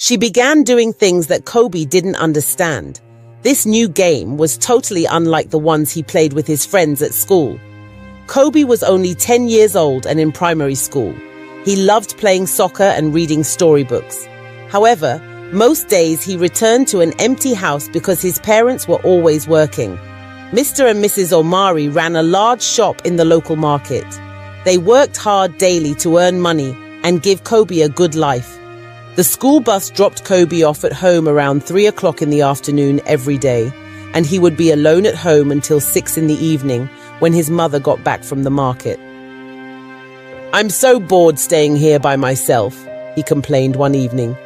She began doing things that Kobe didn't understand. This new game was totally unlike the ones he played with his friends at school. Kobe was only 10 years old and in primary school. He loved playing soccer and reading storybooks. However, most days he returned to an empty house because his parents were always working. Mr. and Mrs. Omari ran a large shop in the local market. They worked hard daily to earn money and give Kobe a good life. The school bus dropped Kobe off at home around 3 o'clock in the afternoon every day, and he would be alone at home until 6 in the evening when his mother got back from the market. "I'm so bored staying here by myself," he complained one evening.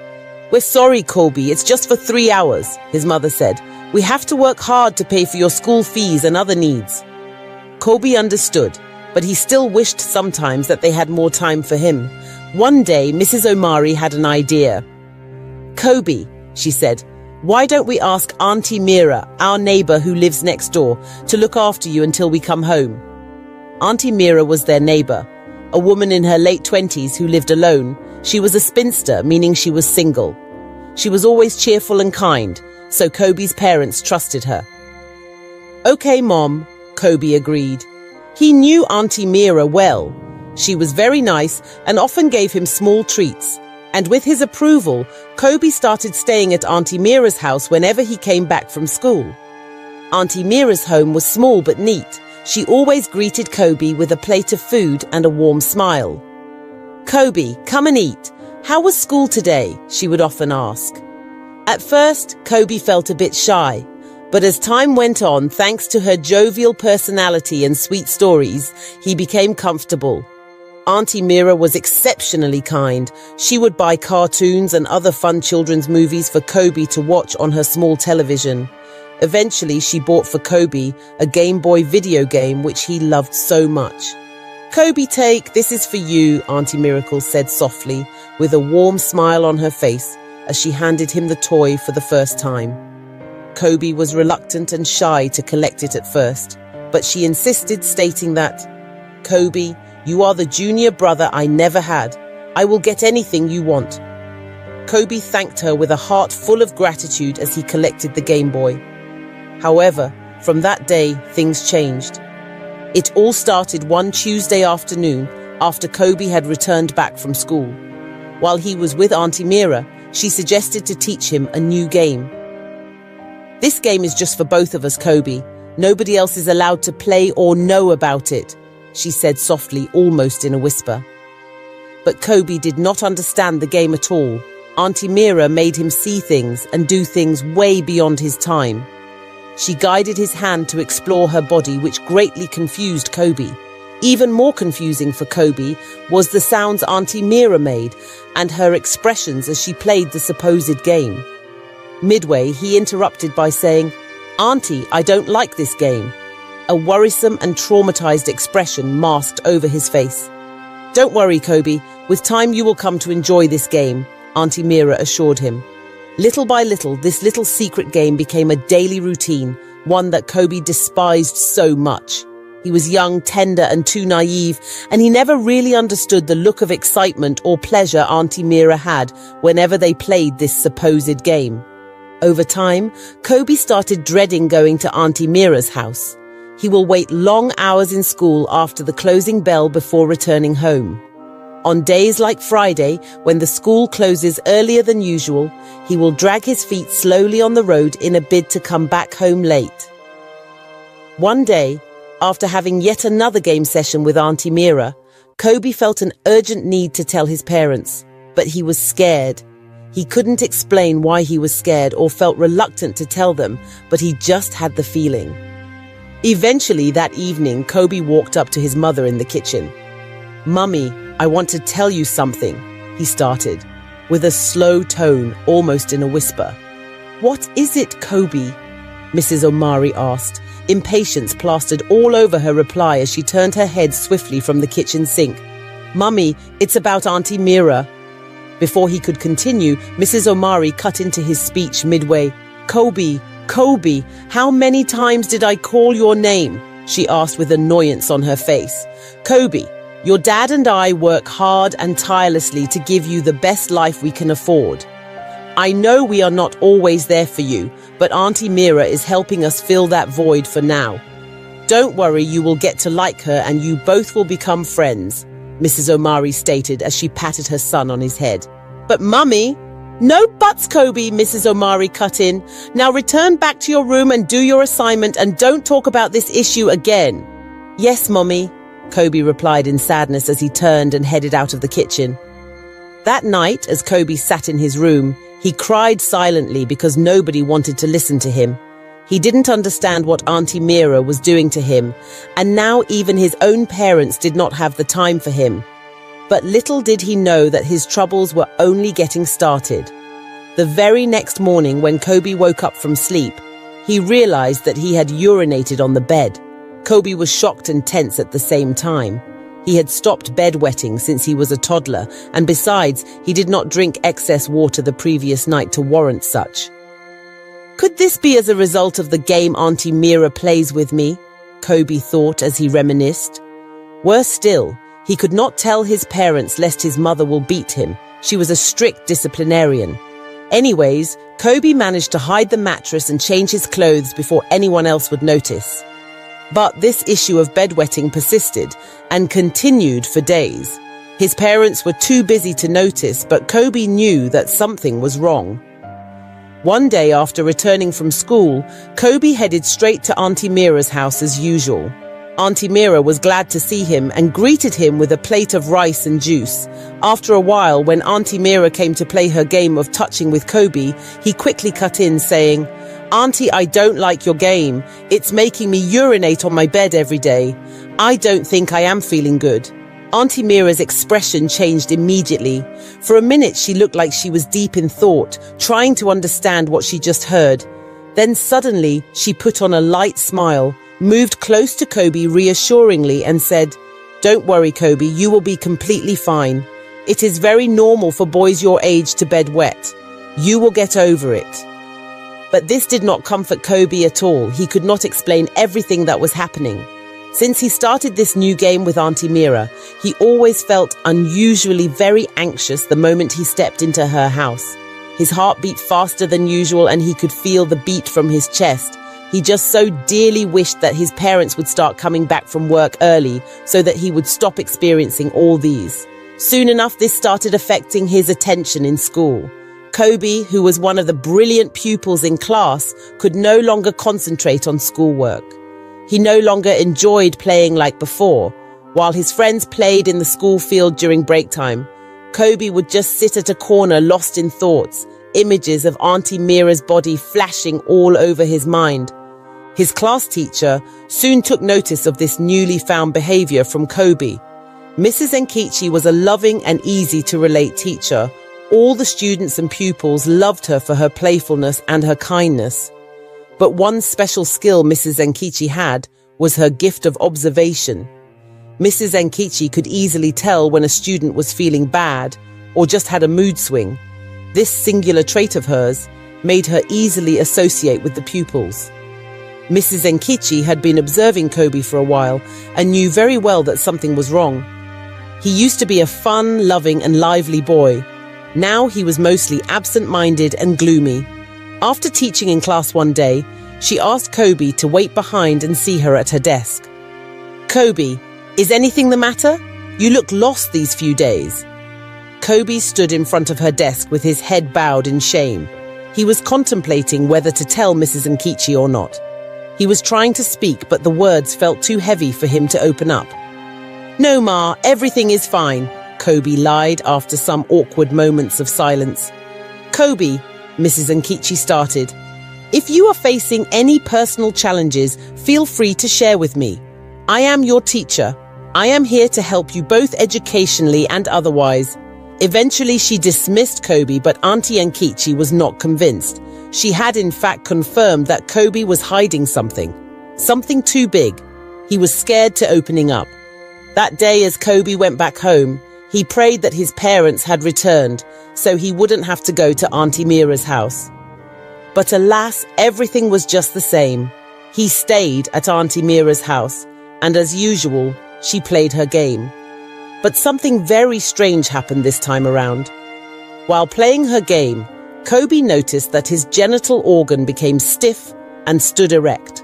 "We're sorry, Kobe, it's just for 3 hours," his mother said. "We have to work hard to pay for your school fees and other needs." Kobe understood, but he still wished sometimes that they had more time for him. One day, Mrs. Omari had an idea. "Kobe," she said, "why don't we ask Auntie Mira, our neighbor who lives next door, to look after you until we come home?" Auntie Mira was their neighbor, a woman in her late 20s who lived alone. She was a spinster, meaning she was single. She was always cheerful and kind, so Kobe's parents trusted her. "Okay, Mom," Kobe agreed. He knew Auntie Mira well. She was very nice and often gave him small treats. And with his approval, Kobe started staying at Auntie Mira's house whenever he came back from school. Auntie Mira's home was small but neat. She always greeted Kobe with a plate of food and a warm smile. "Kobe, come and eat. How was school today?" she would often ask. At first, Kobe felt a bit shy. But as time went on, thanks to her jovial personality and sweet stories, he became comfortable. Auntie Mira was exceptionally kind. She would buy cartoons and other fun children's movies for Kobe to watch on her small television. Eventually, she bought for Kobe a Game Boy video game which he loved so much. "Kobe, this is for you," Auntie Miracle said softly, with a warm smile on her face as she handed him the toy for the first time. Kobe was reluctant and shy to collect it at first, but she insisted, stating that, "Kobe, you are the junior brother I never had. I will get anything you want." Kobe thanked her with a heart full of gratitude as he collected the Game Boy. However, from that day, things changed. It all started one Tuesday afternoon after Kobe had returned back from school. While he was with Auntie Mira, she suggested to teach him a new game. "This game is just for both of us, Kobe. Nobody else is allowed to play or know about it," she said softly, almost in a whisper. But Kobe did not understand the game at all. Auntie Mira made him see things and do things way beyond his time. She guided his hand to explore her body, which greatly confused Kobe. Even more confusing for Kobe was the sounds Auntie Mira made and her expressions as she played the supposed game. Midway, he interrupted by saying, "Auntie, I don't like this game." A worrisome and traumatized expression masked over his face. "Don't worry, Kobe. With time you will come to enjoy this game," Auntie Mira assured him. Little by little, this little secret game became a daily routine, one that Kobe despised so much. He was young, tender, and too naive, and he never really understood the look of excitement or pleasure Auntie Mira had whenever they played this supposed game. Over time, Kobe started dreading going to Auntie Mira's house. He will wait long hours in school after the closing bell before returning home. On days like Friday, when the school closes earlier than usual, he will drag his feet slowly on the road in a bid to come back home late. One day, after having yet another game session with Auntie Mira, Kobe felt an urgent need to tell his parents, but he was scared. He couldn't explain why he was scared or felt reluctant to tell them, but he just had the feeling. Eventually that evening, Kobe walked up to his mother in the kitchen. "Mummy, I want to tell you something," he started, with a slow tone, almost in a whisper. "What is it, Kobe?" Mrs. Omari asked, impatience plastered all over her reply as she turned her head swiftly from the kitchen sink. "Mummy, it's about Auntie Mira." Before he could continue, Mrs. Omari cut into his speech midway. "Kobe, Kobe, how many times did I call your name?" she asked with annoyance on her face. "Kobe, your dad and I work hard and tirelessly to give you the best life we can afford. I know we are not always there for you, but Auntie Mira is helping us fill that void for now. Don't worry, you will get to like her and you both will become friends, Mrs. Omari stated as she patted her son on his head. But Mummy... No buts, Kobe, Mrs. Omari cut in. Now return back to your room and do your assignment and don't talk about this issue again. Yes, Mommy, Kobe replied in sadness as he turned and headed out of the kitchen. That night, as Kobe sat in his room, he cried silently because nobody wanted to listen to him. He didn't understand what Auntie Mira was doing to him, and now even his own parents did not have the time for him. But little did he know that his troubles were only getting started. The very next morning when Kobe woke up from sleep, he realized that he had urinated on the bed. Kobe was shocked and tense at the same time. He had stopped bedwetting since he was a toddler, and besides, he did not drink excess water the previous night to warrant such. Could this be as a result of the game Auntie Mira plays with me? Kobe thought as he reminisced. Worse still, he could not tell his parents lest his mother will beat him. She was a strict disciplinarian. Anyways, Kobe managed to hide the mattress and change his clothes before anyone else would notice. But this issue of bedwetting persisted and continued for days. His parents were too busy to notice, but Kobe knew that something was wrong. One day after returning from school, Kobe headed straight to Auntie Mira's house as usual. Auntie Mira was glad to see him and greeted him with a plate of rice and juice. After a while, when Auntie Mira came to play her game of touching with Kobe, he quickly cut in saying, "Auntie, I don't like your game. It's making me urinate on my bed every day. I don't think I am feeling good." Auntie Mira's expression changed immediately. For a minute, she looked like she was deep in thought, trying to understand what she just heard. Then suddenly, she put on a light smile, moved close to Kobe reassuringly and said, "Don't worry, Kobe, you will be completely fine. It is very normal for boys your age to bedwet. You will get over it." But this did not comfort Kobe at all. He could not explain everything that was happening. Since he started this new game with Auntie Mira, he always felt unusually very anxious the moment he stepped into her house. His heart beat faster than usual and he could feel the beat from his chest. He just so dearly wished that his parents would start coming back from work early so that he would stop experiencing all these. Soon enough, this started affecting his attention in school. Kobe, who was one of the brilliant pupils in class, could no longer concentrate on schoolwork. He no longer enjoyed playing like before. While his friends played in the school field during break time, Kobe would just sit at a corner lost in thoughts, images of Auntie Mira's body flashing all over his mind. His class teacher soon took notice of this newly found behavior from Kobe. Mrs. Nkichi was a loving and easy-to-relate teacher. All the students and pupils loved her for her playfulness and her kindness. But one special skill Mrs. Nkichi had was her gift of observation. Mrs. Nkichi could easily tell when a student was feeling bad or just had a mood swing. This singular trait of hers made her easily associate with the pupils. Mrs. Nkichi had been observing Kobe for a while and knew very well that something was wrong. He used to be a fun, loving and lively boy. Now he was mostly absent-minded and gloomy. After teaching in class one day, she asked Kobe to wait behind and see her at her desk. "Kobe, is anything the matter? You look lost these few days." Kobe stood in front of her desk with his head bowed in shame. He was contemplating whether to tell Mrs. Nkichi or not. He was trying to speak, but the words felt too heavy for him to open up. "No, Ma, everything is fine," Kobe lied after some awkward moments of silence. "Kobe," Mrs. Nkichi started, "if you are facing any personal challenges, feel free to share with me. I am your teacher. I am here to help you both educationally and otherwise." Eventually, she dismissed Kobe, but Auntie Nkichi was not convinced. She had in fact confirmed that Kobe was hiding something too big. He was scared to opening up. That day, as Kobe went back home, he prayed that his parents had returned so he wouldn't have to go to Auntie Mira's house. But alas, everything was just the same. He stayed at Auntie Mira's house, and as usual, she played her game. But something very strange happened this time around. While playing her game, Kobe noticed that his genital organ became stiff and stood erect.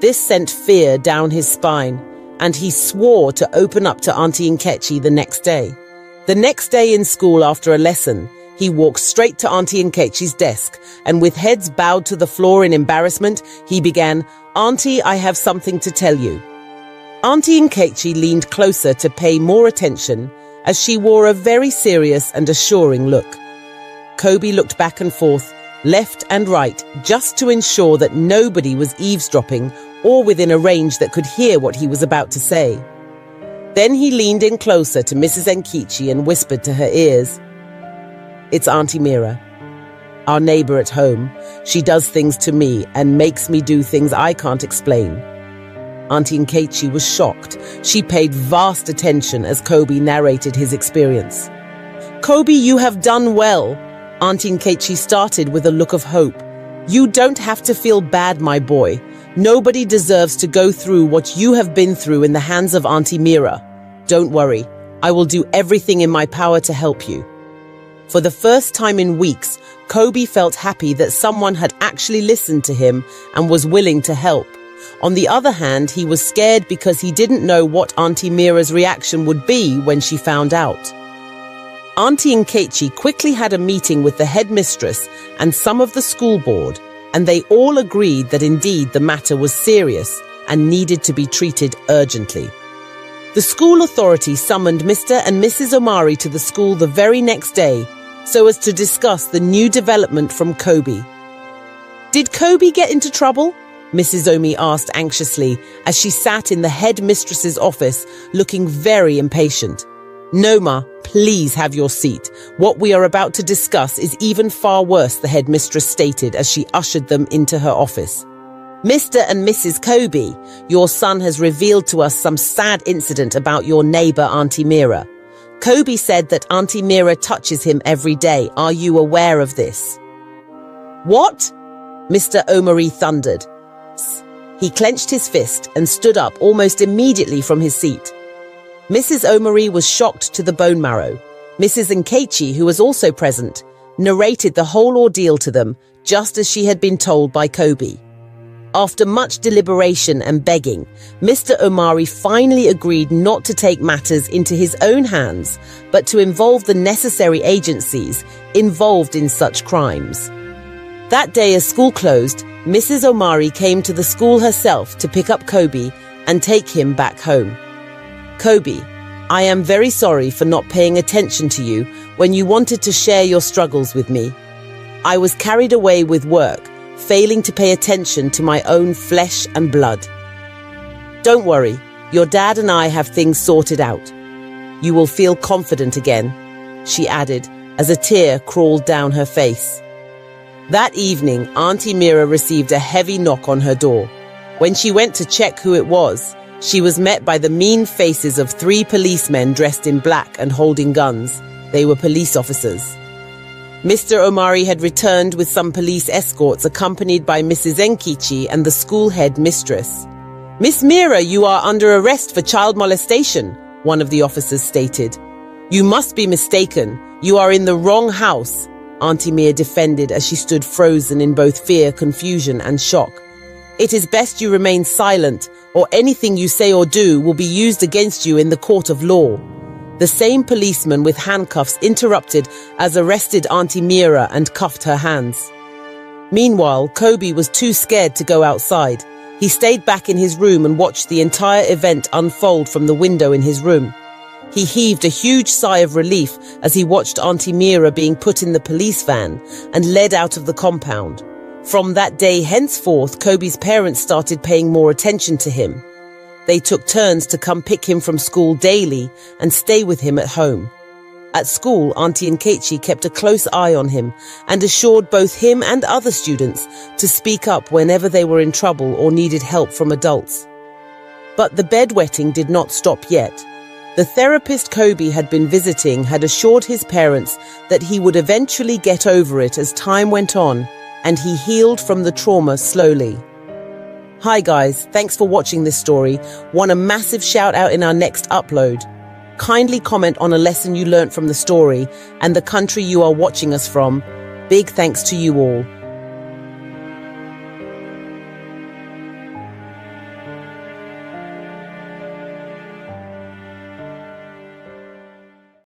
This sent fear down his spine, and he swore to open up to Auntie Nkechi the next day. The next day in school after a lesson, he walked straight to Auntie Nkechi's desk, and with heads bowed to the floor in embarrassment, he began, "Auntie, I have something to tell you." Auntie Nkechi leaned closer to pay more attention as she wore a very serious and assuring look. Kobe looked back and forth, left and right, just to ensure that nobody was eavesdropping or within a range that could hear what he was about to say. Then he leaned in closer to Mrs. Nkechi and whispered to her ears, "It's Auntie Mira, our neighbor at home. She does things to me and makes me do things I can't explain." Auntie Nkechi was shocked. She paid vast attention as Kobe narrated his experience. "Kobe, you have done well." Auntie Nkechi started with a look of hope. "You don't have to feel bad, my boy. Nobody deserves to go through what you have been through in the hands of Auntie Mira. Don't worry, I will do everything in my power to help you." For the first time in weeks, Kobe felt happy that someone had actually listened to him and was willing to help. On the other hand, he was scared because he didn't know what Auntie Mira's reaction would be when she found out. Auntie Nkechi quickly had a meeting with the headmistress and some of the school board, and they all agreed that indeed the matter was serious and needed to be treated urgently. The school authority summoned Mr. and Mrs. Omari to the school the very next day so as to discuss the new development from Kobe. "Did Kobe get into trouble?" Mrs. Omi asked anxiously as she sat in the headmistress's office looking very impatient. "No, Ma, please have your seat. What we are about to discuss is even far worse," the headmistress stated as she ushered them into her office. "Mr. and Mrs. Kobe, your son has revealed to us some sad incident about your neighbor, Auntie Mira. Kobe said that Auntie Mira touches him every day. Are you aware of this?" "What?" Mr. Omari thundered. He clenched his fist and stood up almost immediately from his seat. Mrs. Omari was shocked to the bone marrow. Mrs. Nkechi, who was also present, narrated the whole ordeal to them, just as she had been told by Kobe. After much deliberation and begging, Mr. Omari finally agreed not to take matters into his own hands, but to involve the necessary agencies involved in such crimes. That day, as school closed, Mrs. Omari came to the school herself to pick up Kobe and take him back home. "Kobe, I am very sorry for not paying attention to you when you wanted to share your struggles with me. I was carried away with work, failing to pay attention to my own flesh and blood. Don't worry, your dad and I have things sorted out. You will feel confident again," she added as a tear crawled down her face. That evening, Auntie Mira received a heavy knock on her door. When she went to check who it was, she was met by the mean faces of 3 policemen dressed in black and holding guns. They were police officers. Mr. Omari had returned with some police escorts accompanied by Mrs. Nkechi and the school head mistress. "Miss Mira, you are under arrest for child molestation," one of the officers stated. "You must be mistaken. You are in the wrong house," Auntie Mira defended as she stood frozen in both fear, confusion and shock. "It is best you remain silent, or anything you say or do will be used against you in the court of law." The same policeman with handcuffs interrupted as arrested Auntie Mira and cuffed her hands. Meanwhile, Kobe was too scared to go outside. He stayed back in his room and watched the entire event unfold from the window in his room. He heaved a huge sigh of relief as he watched Auntie Mira being put in the police van and led out of the compound. From that day henceforth, Kobe's parents started paying more attention to him. They took turns to come pick him from school daily and stay with him at home. At school, Auntie Nkechi kept a close eye on him and assured both him and other students to speak up whenever they were in trouble or needed help from adults. But the bedwetting did not stop yet. The therapist Kobe had been visiting had assured his parents that he would eventually get over it as time went on, and he healed from the trauma slowly. Hi guys, thanks for watching this story. Want a massive shout out in our next upload. Kindly comment on a lesson you learnt from the story and the country you are watching us from. big thanks to you all.